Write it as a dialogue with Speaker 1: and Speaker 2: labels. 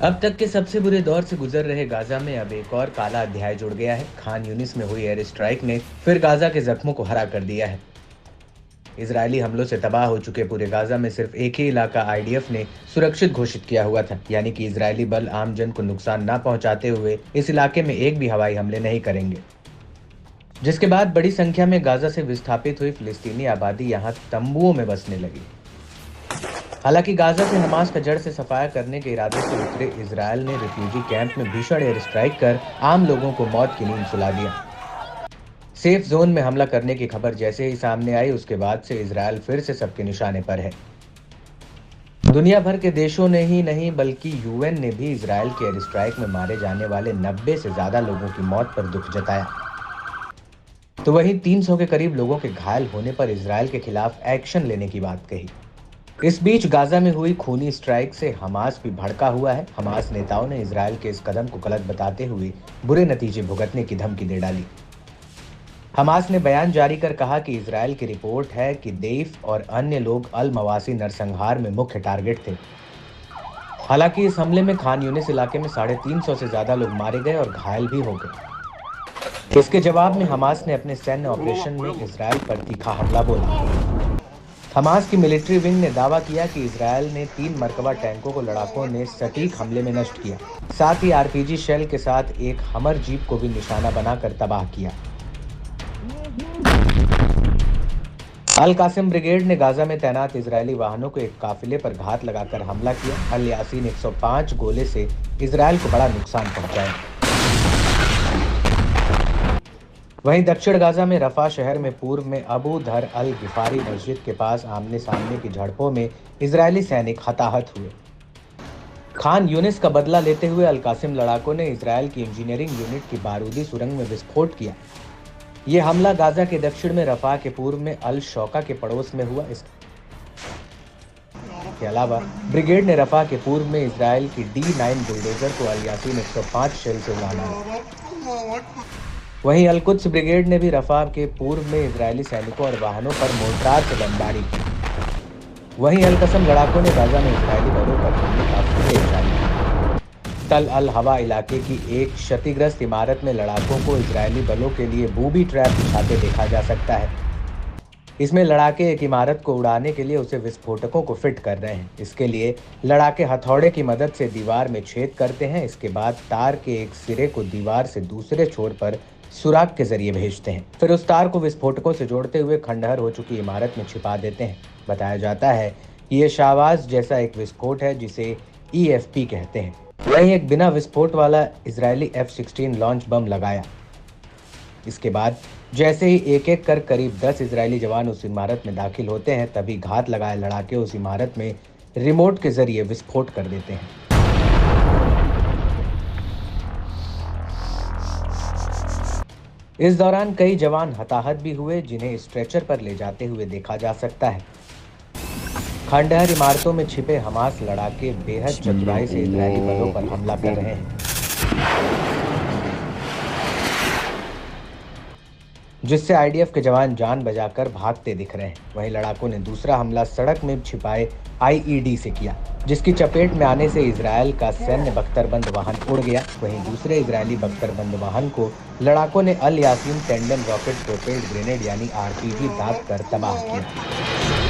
Speaker 1: अब तक के सबसे बुरे दौर से गुजर रहे गाजा में अब एक और काला अध्याय जुड़ गया है। खान यूनिस में हुई एयर स्ट्राइक ने फिर गाजा के जख्मों को हरा कर दिया है। इजरायली हमलों से तबाह हो चुके पूरे गाजा में सिर्फ एक ही इलाका आईडीएफ ने सुरक्षित घोषित किया हुआ था, यानी कि इजरायली बल आम जन को नुकसान न पहुंचाते हुए इस इलाके में एक भी हवाई हमले नहीं करेंगे। जिसके बाद बड़ी संख्या में गाजा से विस्थापित हुई फिलिस्तीनी आबादी यहां तंबुओं में बसने लगी। हालांकि गाजा से हमास का जड़ से सफाया करने के इरादे से उतरे इजरायल ने रिफ्यूजी कैंप में भीषण एयर स्ट्राइक कर आम लोगों को मौत की नींद सुला दिया। सेफ जोन में हमला करने की खबर जैसे ही सामने आई, उसके बाद से इजरायल फिर से सबके निशाने पर है। दुनिया भर के देशों ने ही नहीं बल्कि यूएन ने भी इजरायल के एयर स्ट्राइक में मारे जाने वाले 90 से ज्यादा लोगों की मौत पर दुख जताया। तो वहीं 300 के करीब लोगों के घायल होने पर इजरायल के खिलाफ एक्शन लेने की बात कही। इस बीच गाजा में हुई खूनी स्ट्राइक से हमास भी भड़का हुआ है। हमास नेताओं ने इजरायल के इस कदम को गलत बताते हुए बुरे नतीजे भुगतने की धमकी दे डाली। हमास ने बयान जारी कर कहा कि इजरायल की रिपोर्ट है कि देफ और अन्य लोग अल मवासी नरसंहार में मुख्य टारगेट थे। हालांकि इस हमले में खान यूनिस इलाके में 350 से ज्यादा लोग मारे गए और घायल भी हो गए। इसके जवाब में हमास ने अपने सैन्य ऑपरेशन में इजरायल पर तीखा हमला बोला। हमास की मिलिट्री विंग ने दावा किया कि इजरायल ने 3 मरकबा टैंकों को लड़ाकों ने सटीक हमले में नष्ट किया। साथ ही आरपीजी शेल के साथ एक हमर जीप को भी निशाना बनाकर तबाह किया। अल कासिम ब्रिगेड ने गाजा में तैनात इजरायली वाहनों को एक काफिले पर घात लगाकर हमला किया। अल यासीन 105 गोले से इजरायल को बड़ा नुकसान पहुंचाया। वहीं दक्षिण गाजा में रफा शहर में पूर्व में अबू धर अल गिफारी मस्जिद के पास आमने सामने की झड़पों में इजरायली सैनिक हताहत हुए। खान यूनिस का बदला लेते हुए अल कासिम लड़ाकों ने इजरायल की इंजीनियरिंग यूनिट की बारूदी सुरंग में विस्फोट किया। यह हमला गाजा के दक्षिण में रफा के पूर्व में अल शौका के पड़ोस में हुआ। इसके अलावा ब्रिगेड ने रफा के पूर्व में इजरायल की D9 बुलडोजर को अल यासीन 105 शेल से उड़ाया। वहीं अल कुद्स ब्रिगेड ने भी रफा के पूर्व में इजरायली सैनिकों और वाहनों पर मोर्टार से बमबारी की। वहीं अल कसम लड़ाकों ने गाजा में इजरायली बलों पर हमले का फुटेज जारी किया। तल अल हवा इलाके की एक क्षतिग्रस्त इमारत में लड़ाकों को इजरायली बलों के लिए बूबी ट्रैप बिछाते देखा जा सकता है। इसमें लड़ाके एक इमारत को उड़ाने के लिए उसे विस्फोटकों को फिट कर रहे हैं। इसके लिए लड़ाके हथौड़े की मदद से दीवार में छेद करते हैं। इसके बाद तार के एक सिरे को दीवार से दूसरे छोर पर सुराग के जरिए भेजते हैं। फिर उस तार को विस्फोटकों से जोड़ते हुए खंडहर हो चुकी इमारत में छिपा देते हैं। बताया जाता है कि यह शाहबाज जैसा एक विस्फोट है जिसे EFP कहते हैं। वहीं एक बिना विस्फोट वाला इजरायली F-16 लॉन्च बम लगाया। इसके बाद जैसे ही एक एक कर करीब 10 इजरायली जवान उस इमारत में दाखिल होते हैं, तभी घात लगाए लड़ाके उस इमारत में रिमोट के जरिए विस्फोट कर देते हैं। इस दौरान कई जवान हताहत भी हुए, जिन्हें स्ट्रेचर पर ले जाते हुए देखा जा सकता है। खंडहर इमारतों में छिपे हमास लड़ाके बेहद चतुराई से इजरायली बलों पर हमला कर रहे हैं, जिससे आईडीएफ के जवान जान बचाकर भागते दिख रहे हैं। वहीं लड़ाकों ने दूसरा हमला सड़क में छिपाए IED से किया, जिसकी चपेट में आने से इजरायल का सैन्य बख्तरबंद वाहन उड़ गया। वहीं दूसरे इजरायली बख्तरबंद वाहन को लड़ाकों ने Al Yasin tandem rocket propelled grenade यानी RPG दाग कर तबाह किया।